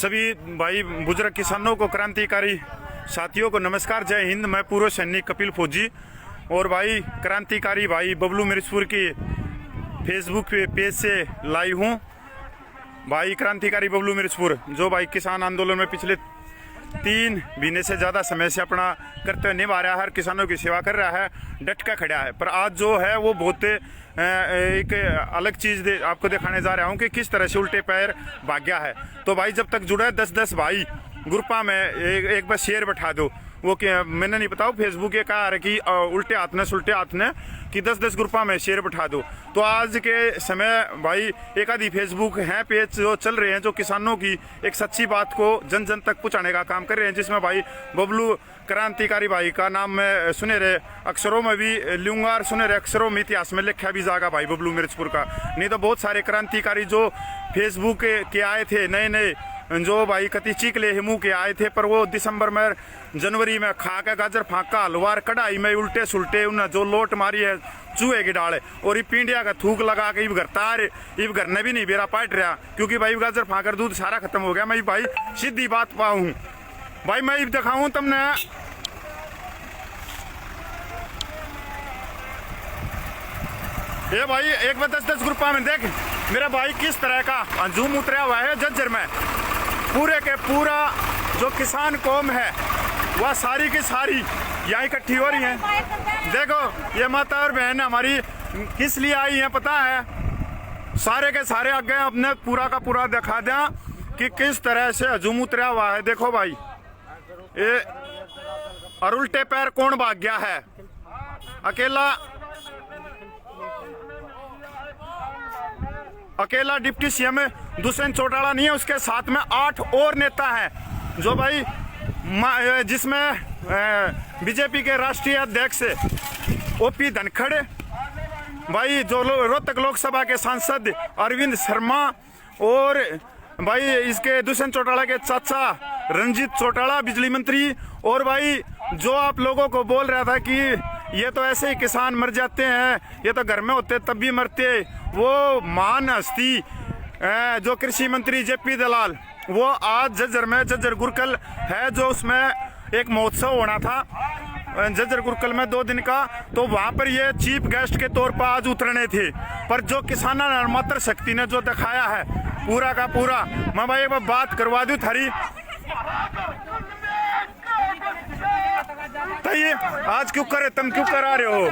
सभी भाई बुजुर्ग किसानों को, क्रांतिकारी साथियों को नमस्कार, जय हिंद। मैं पूर्व सैनिक कपिल फौजी और भाई क्रांतिकारी भाई बबलू मिर्चपुर की फेसबुक पे पेज से लाइव हूँ। भाई क्रांतिकारी बबलू मिर्चपुर जो भाई किसान आंदोलन में पिछले 3 महीने से ज़्यादा समय से अपना कर्तव्य निभा रहा है, हर किसानों की सेवा कर रहा है, डट कर खड़ा है। पर आज जो है वो बहुत एक अलग चीज़ आपको दिखाने जा रहा हूँ कि किस तरह से उल्टे पैर भाग गया है। तो भाई जब तक जुड़ा है 10-10 भाई ग्रुपा में एक बार शेयर बैठा दो। वो क्या मैंने नहीं बताओ, फेसबुक ये कहा है कि उल्टे हाथ ने सुलटे हाथ ने कि 10-10 ग्रुपा में शेयर बैठा दो। तो आज के समय भाई एक आधी फेसबुक हैं पेज जो चल रहे हैं जो किसानों की एक सच्ची बात को जन जन तक पहुंचाने का काम कर रहे हैं, जिसमें भाई बबलू क्रांतिकारी भाई का नाम मैं सुनहरे अक्षरों में भी लूंगा और सुनहरे अक्षरों में इतिहास में लिखा भी जाएगा भाई बबलू मिर्चपुर का। नहीं तो बहुत सारे क्रांतिकारी जो फेसबुक के आए थे नए नए, जो भाई कति चीकले हिमू के आए थे, पर वो दिसंबर में जनवरी में खा के गाजर फाका हलवार कढ़ाई में उल्टे सुलटे उन्हें जो लोट मारी है चूहे की डाले और ये पिंडिया का थूक लगा के इब घर तार इब घर ने भी नहीं बेरा पाट रहा, क्योंकि भाई गाजर फाकर दूध सारा खत्म हो गया। मैं भाई सीधी बात पाऊँ भाई, मैं इब दिखाऊँ तुमने। ये भाई एक बार 10-10 ग्रुपा में देख मेरा भाई किस तरह का अंजुम उतरा हुआ है जज्जर में। पूरे के पूरा जो किसान कौम है वह सारी की सारी यहाँ इकट्ठी हो रही है। देखो ये माता और बहन हमारी किस लिए आई हैं पता है, सारे के सारे आगे अपने पूरा का पूरा दिखा दें कि किस तरह से हजूम उतरा हुआ है। देखो भाई ये और उल्टे पैर कौन भाग गया है। अकेला डिप्टी सीएम दुष्यंत चौटाला नहीं है, उसके साथ में 8 और नेता हैं जो भाई जिसमें बीजेपी के राष्ट्रीय अध्यक्ष ओपी धनखड़, भाई जो रोहतक लोकसभा के सांसद अरविंद शर्मा और भाई इसके दुष्यंत चौटाला के चाचा रंजीत चौटाला बिजली मंत्री, और भाई जो आप लोगों को बोल रहा था कि ये तो ऐसे ही किसान मर जाते हैं, ये तो घर में होते तब भी मरते, वो महान हस्ती जो कृषि मंत्री जेपी दलाल, वो आज जज्जर में जज्जर गुरकल है जो उसमें एक महोत्सव होना था जज्जर गुरकल में 2 दिन का, तो वहाँ पर ये चीफ गेस्ट के तौर पर आज उतरने थे। पर जो किसाना मात्र शक्ति ने जो दिखाया है पूरा का पूरा, मैं भाई एक बार बात करवा दूँ थारी। बताइए आज क्यों करे तुम क्यों करा रहे हो,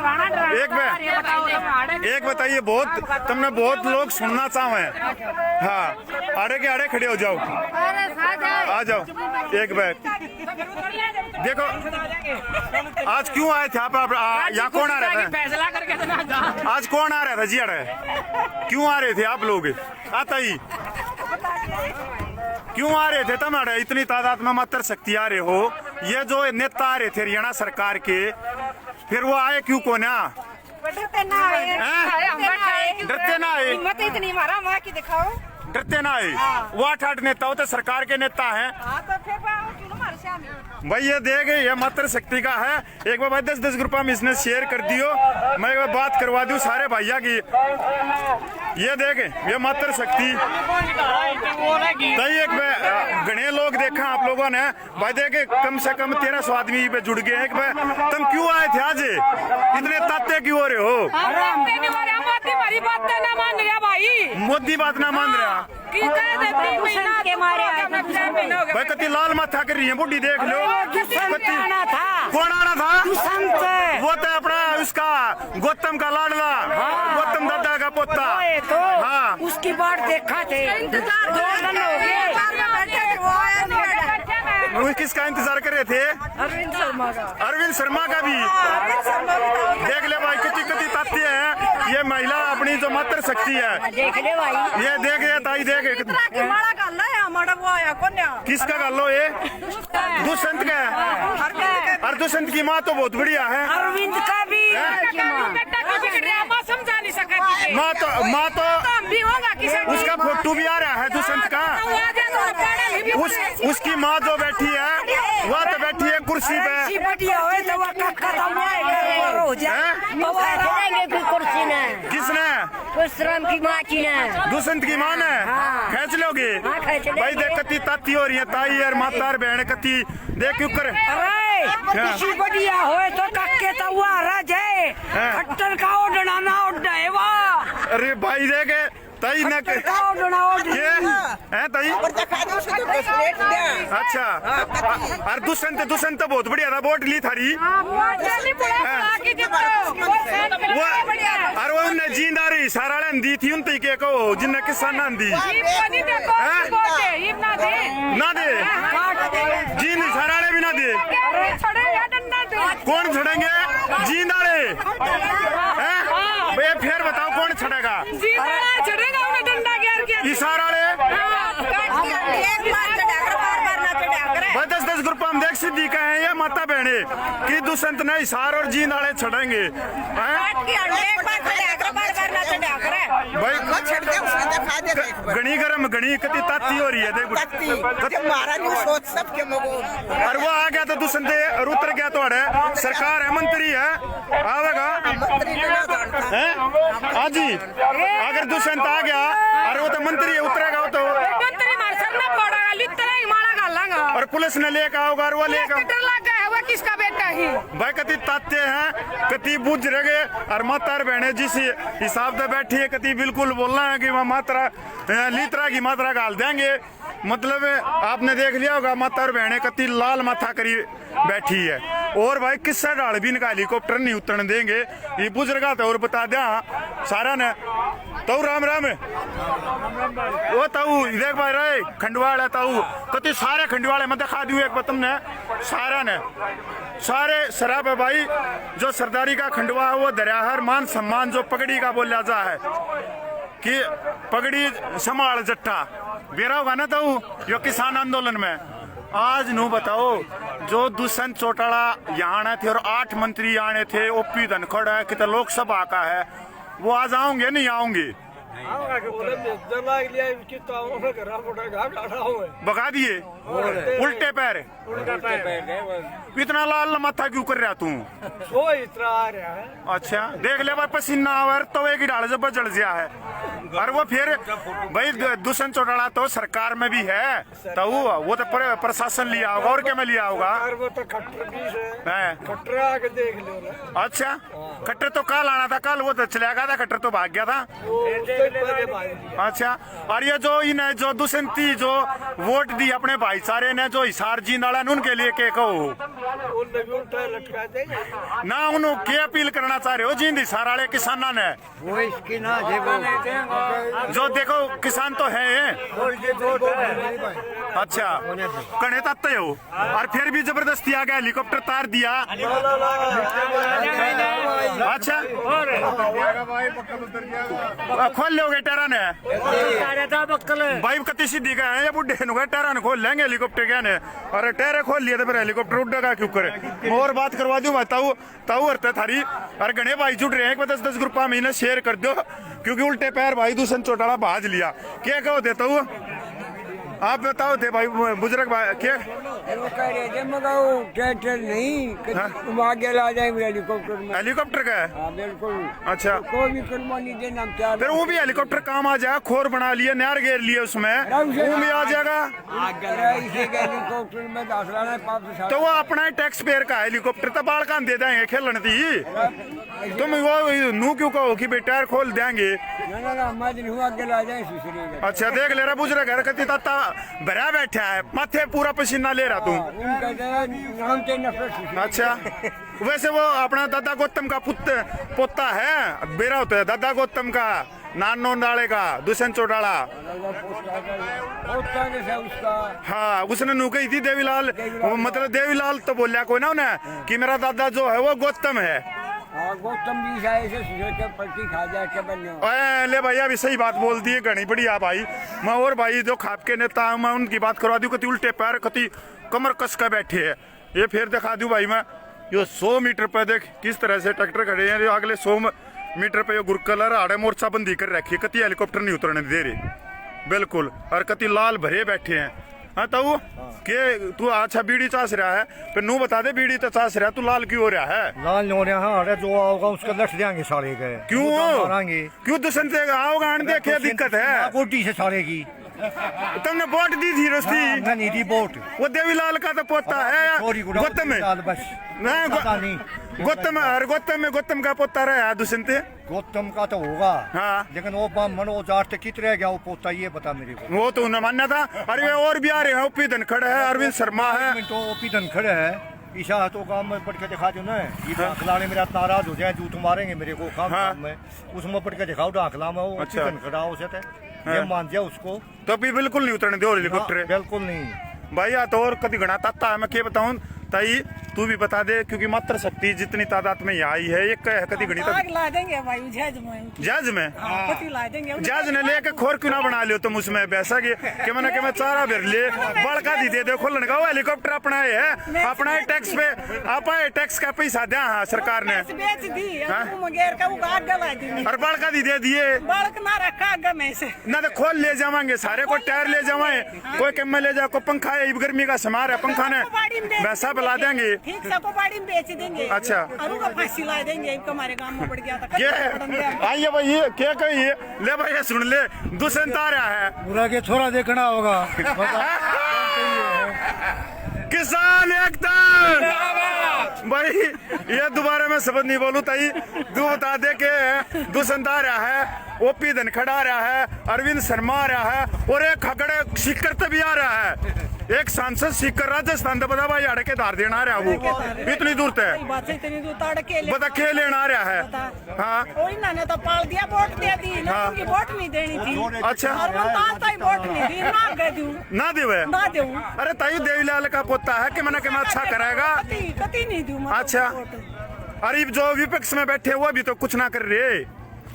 एक बताइए। बहुत तुमने बहुत लोग सुनना चाहे। हाँ आड़े के आड़े खड़े हो जाओ, आ जाओ एक बैग। देखो आज क्यों आए थे आप, यहाँ कौन आ रहा था, आज कौन आ रहा था जी, अरे क्यों आ रहे थे आप लोग, आता ही क्यों आ रहे थे तुम, अरे इतनी तादाद में मात्र शक्ति आ रहे हो। ये जो नेता आ रहे थे हरियाणा सरकार के, फिर वो आए क्यों को ना, डरते ना आए, हिम्मत इतनी मारा वहाँ की दिखाओ, डरते ना आए। वो 8 नेता होते सरकार के नेता हैं। भाई ये देख ये मात्र शक्ति का है। एक बार भाई 10-10 ग्रुपा में इसने शेयर कर दियो, मैं एक बार बात करवा दूं सारे भैया की। ये देख ये मात्र शक्ति एक घने लोग देखा आप लोगों ने भाई, देखे कम से कम 1300 आदमी पे जुड़ गए। एक बार तुम क्यों आए थे आज, इतने ताते क्यों हो रहे हो, मोदी बात ना मान रहा भाई, कति लाल माथा कर रही है बुढ़ी, देख लो कौन आना था, वो तो अपना उसका गौतम का लाडला, गौतम दादा का पोता। हाँ उसकी बात देखा थे, 2 दिन हो गए। किसका इंतजार कर रहे थे, अरविंद शर्मा का भी। देख ले भाई कितनी कितनी ताकती है ये महिला, अपनी जो मात्र शक्ति है। देख ले भाई, ये देख ये ताई देख किसका कर लो, ये दुष्यंत का है, और दुष्यंत की माँ तो बहुत बढ़िया है, अरविंद का भी समझा नहीं सका, माँ तो उसका फोटो भी आ रहा है दुष्यंत का। उसकी माँ जो बैठी है वह तो बैठी है कुर्सी पे, किसने परशुराम की माँ की है। दुष्यंत की मां है। हाँ। खींच लोगे हाँ, खींच लेंगे। भाई देख कती ताती हो रही है ताई और माता और बहन कती देख क्यों कर अरे किसी बढ़िया होए तो कक्के तो हुआ रज है। हाँ। खट्टर का ओढ़ना ना ओढ़ना है वाह। अरे भाई देख ताई न खट्टर का ओढ़ना ये ओढ़ना। है ताई अच्छा और दुष्यंत बहुत बढ़िया था वोट ली थारी वो और वो उनने जींदारी सारा दी थी उन के को जिन्ने किसान ना दी ना दे जींद सारा भी ना दे कौन छड़ेंगे जींदारे हैं भैया फिर बताओ कौन छड़ेगा इशारा भाई 10 ग्रुप हम देख सिद्धि का है ये माता बहने कि दुष्यंत ने इशार और जींद वाले छड़ेंगे भाई गणी गरम गणी कति ताती हो रही है देख और वो आ गया तो दुष्यंत और उतर गया तो अड़े सरकार है मंत्री है आवेगा है हाँ जी अगर दुष्यंत आ गया और वो तो मंत्री है उतरेगा वो तो और पुलिस ने लेकर आओगा और वो लेकर किसका बेटा ही भाई कति ताते हैं कति बुझ रहे और माता बहने जिस हिसाब से बैठी है कति बिल्कुल बोलना है कि वह मात्रा लीतरा की मात्रा गाल देंगे मतलब आपने देख लिया होगा माता और बहने कति लाल माथा करी बैठी है और भाई किस्सा डाल भी इनका हेलीकॉप्टर नहीं उतरने देंगे ये बुजुर्ग तो और बता दिया सारा ने तो राम राम वो ताऊ देख भाई रे खंडवाल है ताऊ कति सारे खंडवाल है मैं दिखा दूं एक बार तुमने सारा ने सारे शराब है भाई जो सरदारी का खंडवा है वो दरियाहर मान सम्मान जो पगड़ी का बोला जा है कि पगड़ी संभाल जट्टा बेरा होगा ना ताऊ यो किसान आंदोलन में आज नू बताओ जो दुष्यंत चौटाला यहाँ आने थे और 8 मंत्री आने थे ओपी धनखड़ है कि लोकसभा का है वो आज आऊंगे नहीं आऊंगे बगा दिए उल्टे पैर इतना लाल माथा क्यों कर रहा तू अच्छा देख ले भाई पसीना और तो एक ही डाल जब जल गया है और वो फिर भाई दुष्यंत चौटाला तो सरकार में भी है तो वो तो प्रशासन लिया होगा और क्या में लिया होगा अच्छा खट्टर तो कल आना था कल वो तो चला गया था खट्टर तो भाग गया था अच्छा और ये जो इन्हें जो दुष्यंती जो वोट दी अपने भाईचारे ने जो हिसार जींद वाला उनके लिए के कहो ना उन्होंने क्या अपील करना चाह रहे हो जींद हिसार वाले किसाना ने वो इसकी ना जो देखो किसान तो है अच्छा कने तत्ते हो और फिर भी जबरदस्ती आ गया हेलीकॉप्टर तार दिया अच्छा खोल लोगे टेरा ने भाई कति सीधी गए हैं ये बुढ़े टेरा ने खोल लेंगे हेलीकॉप्टर क्या ने अरे टेरे खोल लिए तो फिर हेलीकॉप्टर उड़ेगा क्यों करे और बात करवा दूं भाई ताऊ ताऊ हरते थारी और घने भाई जुड़ रहे हैं 10 ग्रुपा महीने शेयर कर दो क्योंकि उल्टे पैर भाई दुष्यंत चौटाला भाज लिया क्या कहो देता हूँ आप बताओ थे भाई बुजुर्ग भाई क्या ट्रैक्टर नहीं आगे ला जाएंगे हेलीकॉप्टर में हेलीकॉप्टर का है हाँ बिल्कुल अच्छा कोई भी कुर्बानी देना क्या फिर वो भी हेलीकॉप्टर काम आ जाएगा खोर बना लिए नहर घेर लिए उसमें वो भी आ जाएगा हेलीकॉप्टर में तो वो अपना ही टैक्स पेयर का हेलीकॉप्टर तो बाढ़ का दे देंगे खेलन थी तुम वो नू क्यों कहो कि बेटा टायर खोल देंगे अच्छा देख ले रहा बुजुर्ग घर कति ताता भरा बैठा है माथे पूरा पसीना ले रहा तू अच्छा वैसे वो अपना दादा गौतम का पोता है बेरा होता है दादा गौतम का नानो डाले का दुष्यंत चौटाला हाँ उसने नू कही थी देवीलाल मतलब देवीलाल तो बोलिया कोई ना उन्हें कि मेरा दादा जो है वो गौतम है गौतम जी के पलटी खा जाए ले भैया भी सही बात बोल दी है घनी बढ़िया भाई मैं और भाई जो खाप के नेता मैं उनकी बात करवा दूं कति उल्टे पैर कति कमर कस कर बैठे है ये फिर दिखा दूं भाई मैं यो 100 मीटर पे देख किस तरह से ट्रैक्टर खड़े हैं अगले 100 मीटर पे गुरकलर आड़े मोर्चा बंदी कर रखी है कति हेलीकॉप्टर नहीं उतरने दे रही बिल्कुल और कति लाल भरे बैठे हैं हाँ तो के तू अच्छा बीड़ी चास रहा है पर नू बता दे बीड़ी तो चास रहा तू लाल क्यों हो रहा है? लाल नहीं हो रहा है, अरे जो आओगा उसका लठ देंगे सारे के। क्यों मारेंगे क्यों दुष्यंत आओगा आने दे क्या दिक्कत है? कोटी से सारे की तुमने वोट दी थी रोस्ती नहीं दी वोट। वो देवीलाल का तो पोता है गौतम में बस नहीं गौतम का पोता रहा है दुष्यंत गौतम का तो होगा हाँ लेकिन वो ब्राह्मण वो जाट कित रह गया वो पोता ये बता मेरे को। वो तो उन्हें मानना था। अरे वे और भी आ रहे हैं ओपी धनखड़ है अरविंद शर्मा है तो ओपी धनखड़ है ईशा तो काम में पढ़ के दिखा दो ना ये डाकलाने मेरा नाराज हो जाए जूठ मारेंगे मेरे को काम में उसमें पढ़ के दिखाओ डाकला में वो अच्छा धनखड़ा हो सकता है ये मान दिया उसको तो अभी बिल्कुल नहीं उतरने दो हेलीकॉप्टर बिल्कुल नहीं भाई या तो और कभी घना ताता है मैं क्या बताऊं ताई तू भी बता दे क्योंकि मात्र शक्ति जितनी तादाद में यहाँ आई है एक है कभी घनी आग ला देंगे भाई जज में पति ला देंगे जज ने लेके खोर क्यों ना बना लियो तुम उसमें वैसा कि मैंने चारा भर ले बड़का दी दे खोलन का हेलीकॉप्टर अपना है अपना ही टैक्स पे आप टैक्स का पैसा दिया हाँ सरकार ने बेच दी और बड़का दी दे दिए बड़क ना रखा आग में से ना तो खोल ले जावांगे सारे को टायर ले जावाए कोई कम ले जाओ को पंखा है गर्मी का समार है पंखा ने वैसा ला देंगे ठीक सबको बाड़ी में बेच देंगे। अच्छा अरु का फांसी ला देंगे हमारे गांव में पड़ गया था ये आइए भाई ये क्या कहिए ले भाई ये सुन ले दुष्यंत आ रहा है पूरा के थोड़ा देखना होगा किसान एकता भाई ये दोबारा मैं शब्द नहीं बोलूं ताई तू बता दे के दुष्यंत आ रहा है ओपी धनखड़ आ रहा है अरविंद शर्मा आ रहा है और एक खगड़े सीकर तभी आ रहा है एक सांसद सीकर राजस्थान बता भाई अड़ के धार देना आ रहा है वो इतनी दूर तक बता के लेना आ रहा है हाँ इन्होंने तो पाल दिया वोट दे दी उनकी वोट नहीं देनी थी अच्छा और वोट नहीं दी ना दे ना दे अरे ताई देवीलाल का पोता है कि मैंने अच्छा कराएगा कति नहीं दूं अच्छा अरे जो विपक्ष में बैठे वो भी तो कुछ ना कर रहे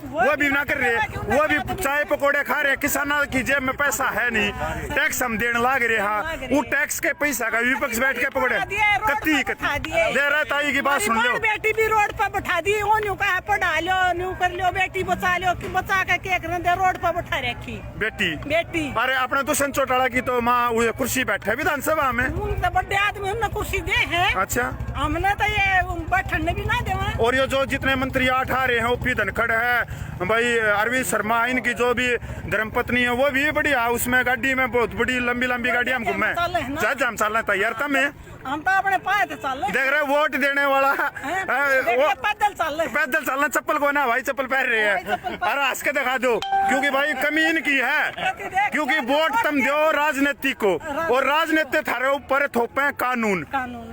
वो भी ना कर रहे वो भी चाय पकौड़े खा रहे किसानों की जेब में पैसा है नहीं टैक्स हम देने लाग रहे हाँ वो टैक्स के पैसा का विपक्ष बैठ के पकौड़े कत्ती दे रहा ताई की बात सुन लो बेटी भी रोड पर बैठा दी वो न्यू कहा पढ़ा लो न्यू कर लो बेटी बचा लो कि बचा के केक रोड पर बैठा रखी बेटी अरे अपने दुष्यंत चौटाला की तो माँ कुर्सी बैठे विधानसभा में बड़े आदमी हमने कुर्सी दे है अच्छा हमने तो ये बैठने भी ना दे और ये जो जितने मंत्री 8 आ रहे हैं ओपी धनखड़ है भाई अरविंद शर्मा इनकी जो भी धर्मपत्नी है वो भी बढ़िया उसमें गाड़ी में बहुत बड़ी लंबी गाड़ी हम घूमे जज हम चलना तैयार था मैं हम तो अपने पाए थे चल देख रहे वोट देने वाला पैदल चलना चप्पल को ना भाई चप्पल पहन रहे हैं अरे हंस के दिखा दो क्योंकि भाई कमी इनकी है क्योंकि वोट तुम दो राजनीति को और राजनीति थारे ऊपर थोपे कानून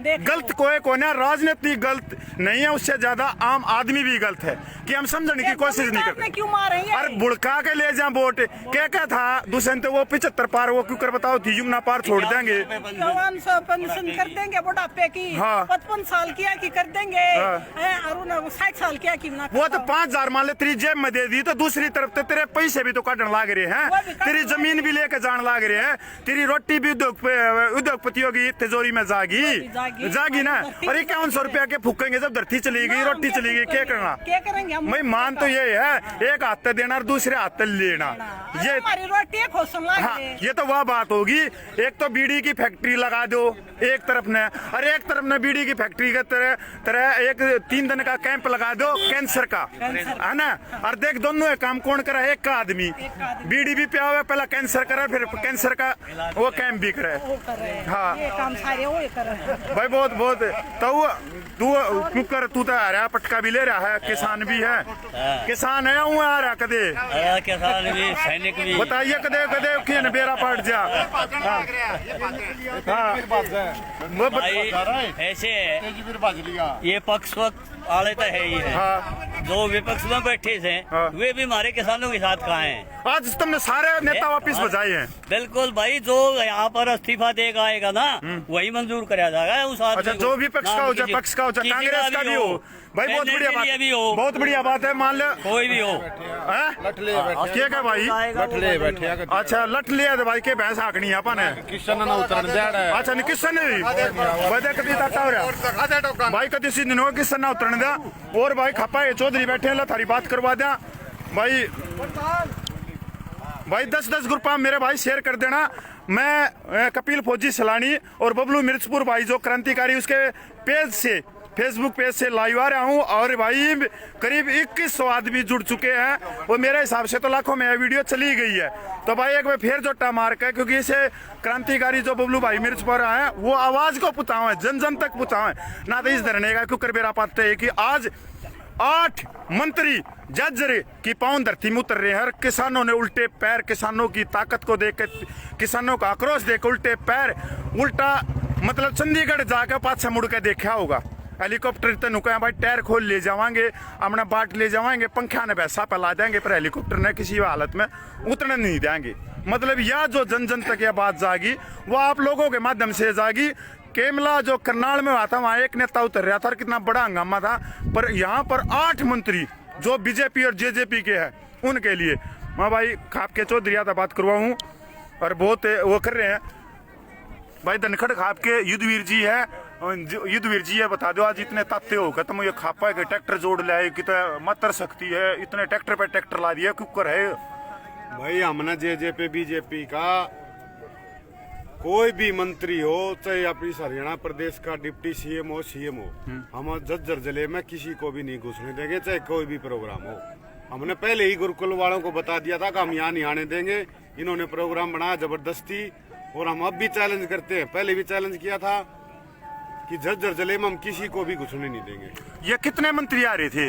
गलत कोई को ना राजनीति गलत नहीं है उससे ज्यादा आम आदमी भी गलत है कि हम समझने की कोशिश नहीं करते क्यों मारे अरे बुड़का के ले जा वोट क्या था दुष्यंत वो 75 पार वो क्यों कर बताओ थी यमुना पार छोड़ देंगे कर देंगे बुढ़ापे की 55 साल किया कि कर देंगे 60 साल किया कि ना वो तो 5000 मान ले तेरी जेब में दे दी तो दूसरी तरफ तो तेरे पैसे भी तो काटने लाग रहे हैं तेरी जमीन भी लेके जान लाग रहे हैं तेरी रोटी भी उद्योगपतियों की तिजोरी में जागी ना और 5100 रुपया के फूकेंगे जब धरती चली गई रोटी चली गई क्या करना मैं मान तो ये है एक हाथ देना और दूसरे हाथ लेना ये हमारी रोटी हाँ ये तो वह बात होगी एक तो बीड़ी की फैक्ट्री लगा दो एक तरफ ने अरे एक तरफ ने बीड़ी की फैक्ट्री के तरह एक 3 दिन का कैंप लगा दो कैंसर का है ना और देख दोनों काम कौन करा एक का आदमी बीड़ी भी पिया हुआ पहला कैंसर करा फिर कैंसर का वो कैंप भी करे हाँ भाई बहुत तो तू कर तू तो आ रहा पटका भी ले रहा है किसान भी है किसान है वो आ रहा कदे किसान भी सैनिक भी बताइए कदे कदे बेरा पट जा ऐसे ये पक्ष वाले तो है ही है हाँ। जो विपक्ष में बैठे थे हाँ। वे भी हमारे किसानों के साथ कहाँ हैं आज तुमने सारे नेता वापिस बजाए हैं बिल्कुल भाई जो यहाँ पर इस्तीफा देगा आएगा ना वही मंजूर कराया जाएगा उस आदमी अच्छा जो भी पक्ष का हो चाहे पक्ष का हो चाहे कांग्रेस का भी हो भाई बहुत बढ़िया बात बहुत बढ़िया बात है मान ले कोई भी हो क्या भाई अच्छा लठ लिया भाई के भैंस आकनी है अपन किशन ना उतरन दे अच्छा नहीं किशन वजह कभी ताता हो रहा भाई कभी सी दिन हो किशन ना उतरने दिया और भाई खपा चौधरी बैठे हैं थारी बात करवा दिया भाई भाई 10-10 ग्रुप मेरे भाई शेयर कर देना। मैं कपिल फौजी सलानी और बबलू मिर्चपुर भाई जो क्रांतिकारी उसके पेज से फेसबुक पेज से लाइव आ रहा हूँ। और भाई करीब 2100 आदमी जुड़ चुके हैं और मेरे हिसाब से तो लाखों में वीडियो चली गई है। तो भाई एक बार फिर जोटा मार्क है, क्योंकि इसे क्रांतिकारी जो बबलू भाई मिर्चपुर है वो आवाज को पुताओ है, जन जन तक पुताओ है ना। तो इस धरने का क्योंकि मेरा पाते है कि आज 8 मंत्री जज्जरे की पांव धरती में उतर रहे हैं। किसानों ने उल्टे पैर, किसानों की ताकत को देख, किसानों का आक्रोश देख उल्टे पैर, उल्टा मतलब चंडीगढ़ जाकर पाछा मुड़ के देखा होगा। हेलीकॉप्टर तो नुका भाई टायर खोल ले जावांगे, अपना बाट ले जावांगे, पंखा ने वैसा पला देंगे, पर हेलीकॉप्टर ने किसी हालत में उतरने नहीं देंगे। मतलब यह जो जन जन तक यह बात जागी वो आप लोगों के माध्यम से जागी। केमला जो करनाल में हुआ था वहां एक नेता उतर रहा था और कितना बड़ा हंगामा था, पर यहाँ पर 8 मंत्री जो बीजेपी और जेजेपी के हैं उनके लिए मैं भाई खाप के चौधरी था बात करवाऊँ और बहुत वो कर रहे हैं भाई। धनखड़ खाप के युद्धवीर जी है, युद्धवीर जी है, बता दो आज इतने ताते हो गए तुम ये खापा के ट्रैक्टर जोड़ लाए, कितना मात्र शक्ति है, इतने ट्रैक्टर पे ट्रैक्टर ला दिया कुकर है। भाई हमने जेजेपी बीजेपी का कोई भी मंत्री हो, चाहे अपनी हरियाणा प्रदेश का डिप्टी सीएम हो, हम झज्जर जिले में किसी को भी नहीं घुसने देंगे, चाहे कोई भी प्रोग्राम हो। हमने पहले ही गुरुकुल वालों को बता दिया था कि हम यहाँ नहीं आने देंगे। इन्होंने प्रोग्राम बनाया जबरदस्ती और हम अब भी चैलेंज करते हैं, पहले भी चैलेंज किया था कि झज्जर जिले में हम किसी को भी घुसने नहीं देंगे। ये कितने मंत्री आ रहे थे?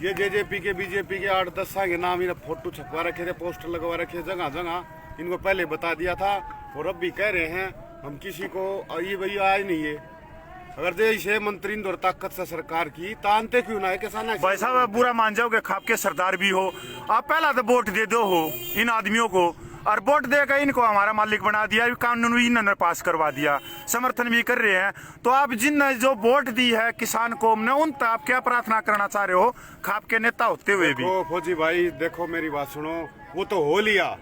ये जेजेपी के बीजेपी के 8-10 के नाम, इन्हें फोटो छपवा रखे थे, पोस्टर लगवा रखे जगह जगह। इनको पहले बता दिया था और अब भी कह रहे हैं हम किसी को ये भैया आए नहीं है। अगर जैसे मंत्री और ताकत से सरकार की तानते क्यों ना है किसान? भाई साहब बुरा मान जाओगे, खाप के सरदार भी हो आप, पहला तो वोट दे दो हो इन आदमियों को, और वोट देकर इनको हमारा मालिक बना दिया, कानून भी इन्होंने पास करवा दिया, समर्थन भी कर रहे हैं। तो आप जिन जो वोट दी है किसान कौम ने उन तक आप क्या प्रार्थना करना चाह रहे हो खाप के नेता होते हुए भी? फौजी भाई देखो मेरी बात सुनो, वो तो हो लिया।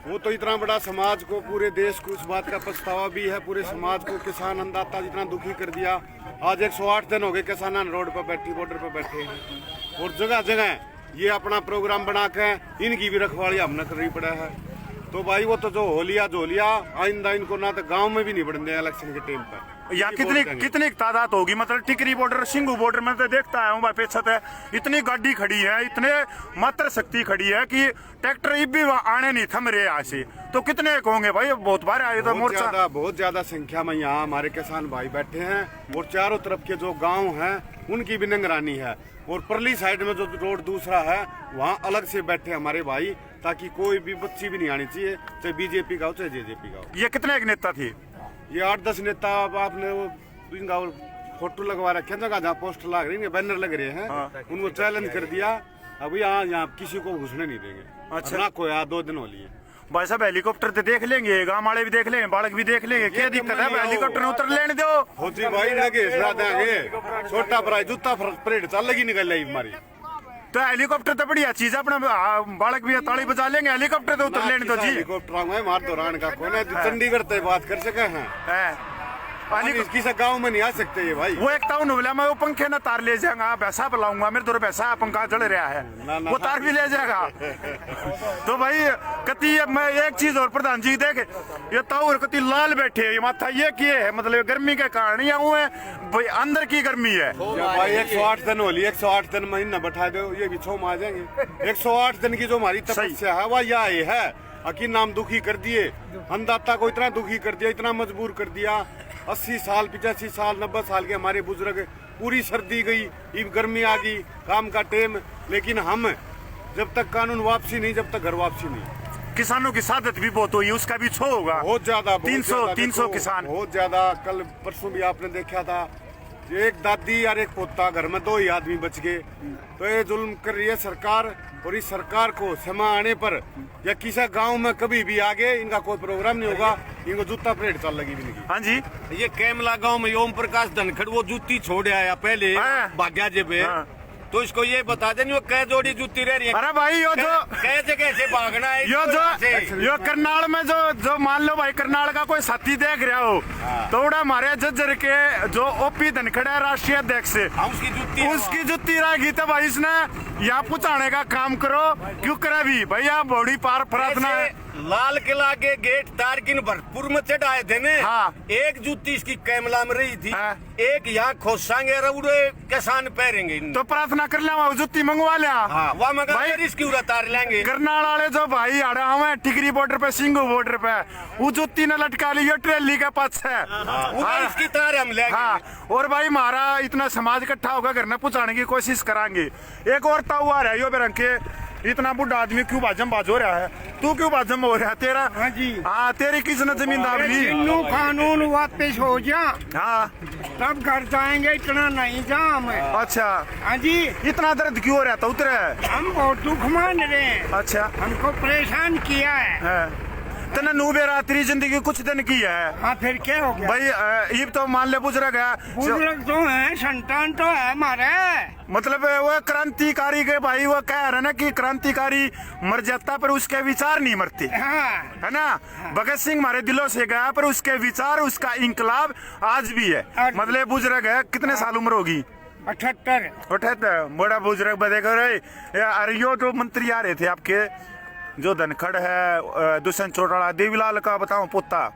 वो तो इतना बड़ा समाज को, पूरे देश को उस बात का पछतावा भी है, पूरे समाज को किसान अन्नदाता जितना दुखी कर दिया। आज 108 दिन हो गए किसान रोड पर बैठी, बॉर्डर पर बैठे हैं और जगह जगह ये अपना प्रोग्राम बना के इनकी भी रखवाली हमने करनी पड़ा है। तो भाई वो तो जो हो लिया आइंदा इनको ना तो गांव में भी नहीं बढ़ने इलेक्शन के टाइम पर। या कितनी तादाद होगी? मतलब टिकरी बॉर्डर, सिंगू बॉर्डर में तो देखता है भाई पेछत है, इतनी गाड़ी खड़ी है, इतने मात्र शक्ति खड़ी है कि ट्रैक्टर भी आने नहीं थम रहे यहाँ से। तो कितने होंगे भाई? बहुत बार आए तो मोर्चा, बहुत ज्यादा संख्या में यहाँ हमारे किसान भाई बैठे हैं और चारों तरफ के जो गाँव है उनकी भी निगरानी है। और परली साइड में जो रोड दूसरा है वहाँ अलग से बैठे हमारे भाई, ताकि कोई भी बच्ची भी नहीं आनी चाहिए, चाहे बीजेपी का हो चाहे जेजेपी का हो। ये कितने एक नेता थे? ये 8-10 नेता। आपने वो इनका फोटो लगवा रखे हैं जगह जहाँ पोस्टर लग रहे हैं, बैनर लग रहे हैं। उनको चैलेंज कर दिया, अब यहाँ किसी को घुसने नहीं देंगे। अच्छा ना कोई 2 दिन हो लिए भाई साहब। हेलीकॉप्टर तो देख लेंगे, गाँव वाले भी देख लेंगे, बालक भी देख लेंगे, क्या दिक्कत है? हेलीकॉप्टर उतर लेने दो। फौजी भाई लगे देंगे, छोटा प्राइज जूता परेड चल लगी निकल रही हमारी। तो हेलीकॉप्टर तो बढ़िया चीज है, अपना बालक भी ताली बजा लेंगे, हेलीकॉप्टर तो उतर लेने दो जी। हेलीकॉप्टर में मार दौरान का कौन है चंडीगढ़ तक बात कर सके हैं, किसी गांव में नहीं आ सकते ये भाई। वो एक टाउन बोला मैं वो पंखे ना तार ले जाऊंगा, पैसा बुलाऊंगा, मेरे तो पैसा पंखा जल रहा है, वो तार भी ले जाएगा। तो भाई कति मैं एक चीज और प्रधान जी देखे ये ताऊ कति लाल बैठे ये माथा ये किए है, मतलब गर्मी के कारण या वो है भाई अंदर की गर्मी है। भाई 108 दिन होली, 108 दिन महीना बैठा दो, ये भी 6 माह जाएंगे। 108 दिन की जो हमारी तपस्या है वह यह है, अकीन नाम दुखी कर दिए, अन्नदाता को इतना दुखी कर दिया, इतना मजबूर कर दिया। 80 साल 85 साल 90 साल के हमारे बुजुर्ग, पूरी सर्दी गई, गर्मी आ गई, काम का टेम, लेकिन हम जब तक कानून वापसी नहीं, जब तक घर वापसी नहीं। किसानों की सादत भी बहुत हुई, उसका भी छो होगा बहुत ज्यादा, 300 किसान बहुत ज्यादा। कल परसों भी आपने देखा था, एक दादी और एक पोता, घर में 2 ही आदमी बच गए। तो ये जुल्म कर रही है सरकार, और इस सरकार को समय आने पर या किसी गांव में कभी भी आगे इनका कोई प्रोग्राम नहीं होगा, इनको जूता परेड चल लगी भी नहीं। हाँ जी, ये कैमला गांव में ओम प्रकाश धनखड़ वो जूती छोड़ आया पहले भाग्या जे पे, तो इसको ये बता दें वो कै जोड़ी जूती रह रही है। अरे भाई यो जो कै जगह से भागना है, यो करनाल में जो मान लो भाई करनाल का कोई साथी देख रहा हो तो उड़ा हमारे जज्जर के जो ओपी धनखड़ है राष्ट्रीय अध्यक्ष, उसकी जुत्ती रहेगी। तो भाई इसने यहाँ पहुँचाने का काम करो, क्यों करे भी भैया बॉडी पार प्रार्थना है। लाल किला के गेट तार किन भरतपुर में चढ़ाए थे ने। हाँ। एक जूती इसकी कैमला में रही थी। हाँ। एक यहाँ खोसांगे रउड़े किसान पहरेंगे इन्हें। तो प्रार्थना कर लिया वहाँ जुत्ती मंगवा लिया। हाँ वह मगर भाई- फिर इसकी उड़ा तार लेंगे। करनाल वाले जो भाई आड़ा हमें टिकरी बॉर्डर पे सिंगू बॉर्डर पे वो जुत्ती ने लटका ली ट्रेली के पास है। उधर इसकी तार हम लेंगे। हाँ और भाई हमारा इतना समाज इकट्ठा होगा घर में पहुंचाने की कोशिश कराएंगे। एक और ताऊ आ रहा है यो बेरंग के इतना बुढ़ा आदमी क्यों बाजम बाज हो रहा है? तू क्यों बाजम हो रहा है? तेरा हाँ जी। हाँ तेरी किसने जमीन दाब ली? जिन्नू कानून वापस हो जा हाँ तब घर जाएंगे, इतना नहीं जा हमें। अच्छा हाँ जी, इतना दर्द क्यों हो रहा था उतरे? हम बहुत दुख मान रहे हैं, अच्छा हमको परेशान किया है। तने नूबे रात्रि जिंदगी कुछ दिन की है हाँ फिर क्या हो गया? भाई। ये तो मान ले बुजुर्ग है, बुजुर्ग तो है, संतान तो है हमारे। मतलब वो क्रांतिकारी के भाई वो कह रहे ना कि क्रांतिकारी मर जाता पर उसके विचार नहीं मरते, हाँ है ना। भगत सिंह हमारे दिलों से गया पर उसके विचार, उसका इंकलाब आज भी है। मतलब बुजुर्ग है, कितने साल उम्र होगी? 78। 78। बड़ा बुजुर्ग बदेगा रे। अरे यो जो मंत्री आ रहे थे आपके, जो धनखड़ है, दुष्यंत चौटाला, देवीलाल का बताओ पोता,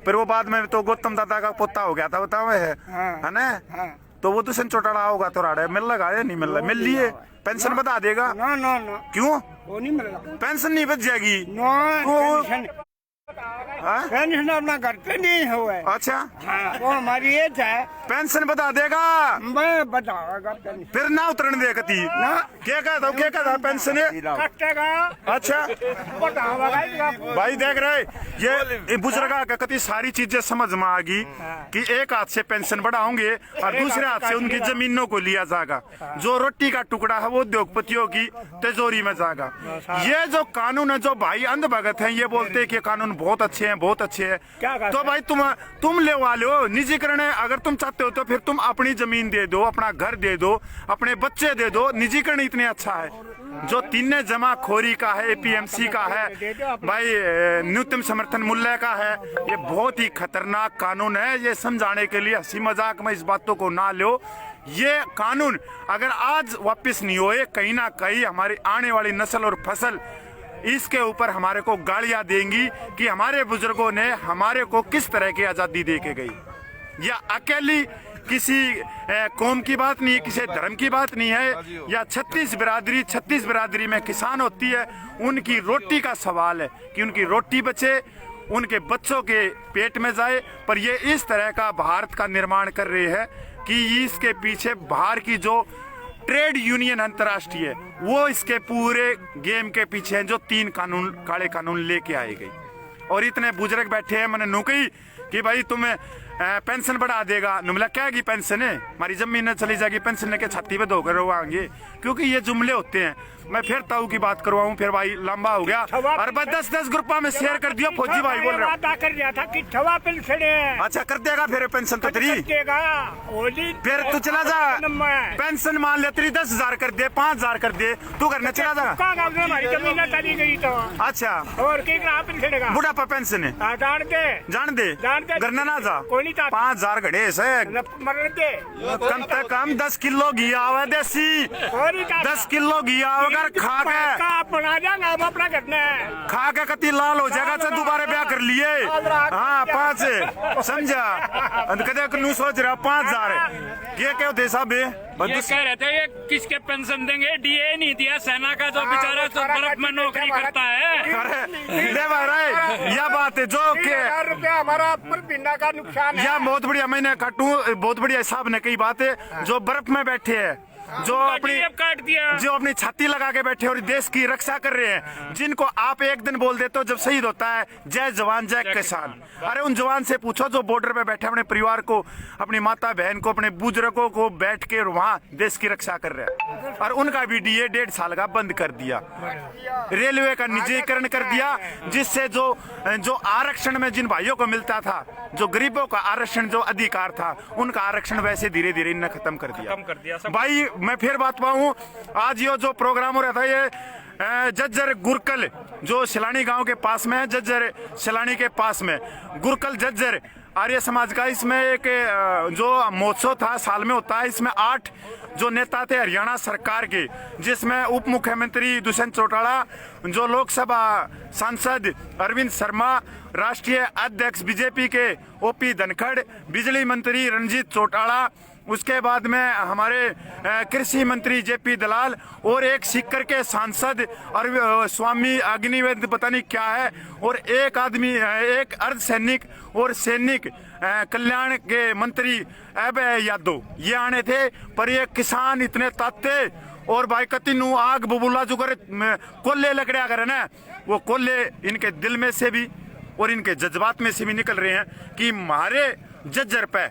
फिर वो बाद में तो गौतम दादा का पोता हो गया था, बताओ है ना। तो वो दुष्यंत चौटाला होगा तो राड़े मिल लगा या नहीं मिल रहा? मिल लिए पेंशन बता देगा? नो नो नो, क्यों वो नहीं मिल रहा। पेंशन नहीं बच जाएगी? नो पेंशन, हाँ? पेंशन अपना घर पे नहीं हुआ है। अच्छा हाँ, वो हमारी एज है। पेंशन बता देगा? मैं बताऊंगा पेंशन फिर ना उतरने दे कती ना। क्या कहता पेंशन है? कटेगा। अच्छा बताऊंगा भाई देख रहे ये बुजुर्ग का कति सारी चीजें समझ में आ गई कि एक हाथ से पेंशन बढ़ाओगे और दूसरे हाथ से उनकी जमीनों को लिया जाएगा। जो रोटी का टुकड़ा है वो उद्योगपतियों की तिजोरी में जाएगा। ये जो कानून है, जो भाई अंधभगत हैं ये बोलते हैं कि कानून बहुत अच्छे हैं, बहुत अच्छे हैं। तो भाई तुम ले वाले हो निजीकरण है। अगर तुम चाहते हो तो फिर तुम अपनी जमीन दे दो, अपना घर दे दो, अपने बच्चे दे दो। निजीकरण इतने अच्छा है। जो तीन जमाखोरी का है, एपीएमसी का है, भाई न्यूनतम समर्थन मूल्य का है, ये बहुत ही खतरनाक कानून है। ये समझाने के लिए हंसी मजाक में इस बातों को ना लो। ये कानून अगर आज वापस नहीं होए, कहीं ना कहीं हमारी आने वाली नस्ल और फसल इसके ऊपर हमारे को गालियां देंगी कि हमारे बुजुर्गों ने हमारे को किस तरह की आजादी दे के गई। या अकेली किसी कौम की बात नहीं है, किसी धर्म की बात नहीं है, या 36 बिरादरी में किसान होती है, उनकी रोटी का सवाल है कि उनकी रोटी बचे, उनके बच्चों के पेट में जाए। पर ये इस तरह का भारत का निर्माण कर रहे हैं कि इसके पीछे बाहर की जो ट्रेड यूनियन अंतर्राष्ट्रीय वो इसके पूरे गेम के पीछे हैं, जो 3 कानून काले कानून लेके आए गई। और इतने बुजुर्ग बैठे हैं, मैंने नुकई कि भाई तुम्हें पेंशन बढ़ा देगा। नुमला क्या की पेंशन है, हमारी जमीन चली जाएगी, पेंशन के छाती पे धोकर रोवाएंगे। क्योंकि ये जुमले होते हैं। मैं फिर ताऊ की बात करवाऊं, फिर भाई लंबा हो गया। और बस 10 ग्रुपा में शेयर कर दिया। फौजी भाई बोल रहा हूँ। कर दिया था कि छवा पेंशन है। अच्छा कर देगा फिर पेंशन तो तेरी? फिर तू चला जा, पेंशन मान ले तेरी 10,000 कर दे, 5,000 कर दे, तू करने चला जा। हमारी जमीन चली गई तो अच्छा और पेंशन बुढ़ापा पेंशन है, जान दे करना ना जा। 5,000 घड़े से कम से कम 10 किलो घी आवे देसी, 10 किलो घी आवे खा के कति लाल हो जाएगा तो दोबारा ब्याह कर लिए। हाँ 5 समझा कदे नू सोच रहा 5,000 क्या क्या होते साहब? ये कह रहे थे ये किसके पेंशन देंगे? डीए नहीं दिया सेना का, जो बेचारा तो बर्फ में नौकरी करता है। यह बात है जो के हमारा बिना का नुकसान है। यह बहुत बढ़िया, मैंने काटू बहुत बढ़िया साहब ने कही बात है। जो बर्फ में बैठे हैं, जो अपनी छाती लगा के बैठे और देश की रक्षा कर रहे हैं, जिनको आप एक दिन बोल देते हो जब शहीद होता है जय जवान जय किसान। अरे उन जवान से पूछो जो बॉर्डर पे बैठे अपने परिवार को, अपनी माता बहन को, अपने बुजुर्गों को बैठ के वहाँ देश की रक्षा कर रहे हैं। और उनका भी डीए 1.5 साल का बंद कर दिया। रेलवे का निजीकरण कर दिया, जिससे जो आरक्षण में जिन भाइयों को मिलता था, जो गरीबों का आरक्षण जो अधिकार था, उनका आरक्षण वैसे धीरे धीरे इन्हें खत्म कर दिया। भाई मैं फिर बात पाऊं, आज ये जो प्रोग्राम हो रहा था ये जज्जर गुरकल जो सिलानी गांव के पास में है, जज्जर सिलानी के पास में गुरकल जज्जर आर्य समाज का। इसमें एक जो महोत्सव था साल में होता है, इसमें 8 जो नेता थे हरियाणा सरकार के, जिसमें उप मुख्यमंत्री दुष्यंत चौटाला, जो लोकसभा सांसद अरविंद शर्मा, राष्ट्रीय अध्यक्ष बीजेपी के ओपी धनखड़, बिजली मंत्री रंजीत चौटाला, उसके बाद में हमारे कृषि मंत्री जेपी दलाल और एक सीकर के सांसद और स्वामी अग्निवेद पता नहीं क्या है, और एक आदमी एक अर्धसैनिक और सैनिक कल्याण के मंत्री अभय यादव, ये आने थे। पर ये किसान इतने ताते और भाई कतिनु आग बबूला जो करे कोल्ले लकड़िया करे ना, वो कोल्ले इनके दिल में से भी और इनके जज्बात में से भी निकल रहे हैं कि हमारे जज्जर पे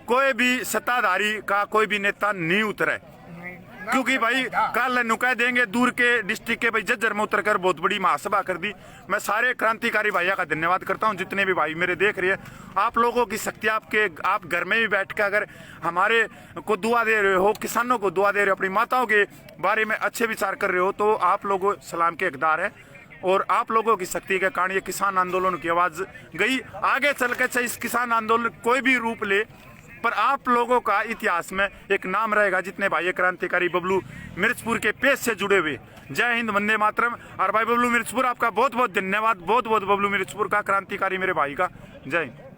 कोई भी सत्ताधारी का कोई भी नेता नहीं उतरे, क्योंकि भाई कल नुका देंगे दूर के डिस्ट्रिक्ट के भाई जज्जर में उतरकर बहुत बड़ी महासभा कर दी। मैं सारे क्रांतिकारी भाइयों का धन्यवाद करता हूं, जितने भी भाई मेरे देख रहे हैं। आप लोगों की शक्ति आप घर में भी बैठ कर अगर हमारे को दुआ दे रहे हो, किसानों को दुआ दे रहे हो, अपनी माताओं के बारे में अच्छे विचार कर रहे हो, तो आप लोगों सलाम के हकदार है। और आप लोगों की शक्ति के कारण ये किसान आंदोलन की आवाज गई। आगे चल के चाहे इस किसान आंदोलन कोई भी रूप ले, पर आप लोगों का इतिहास में एक नाम रहेगा, जितने भाई क्रांतिकारी बबलू मिर्चपुर के पेज से जुड़े हुए। जय हिंद, वंदे मातरम। और भाई बबलू मिर्चपुर, आपका बहुत बहुत धन्यवाद, बहुत बहुत बबलू मिर्चपुर का क्रांतिकारी मेरे भाई का। जय हिंद।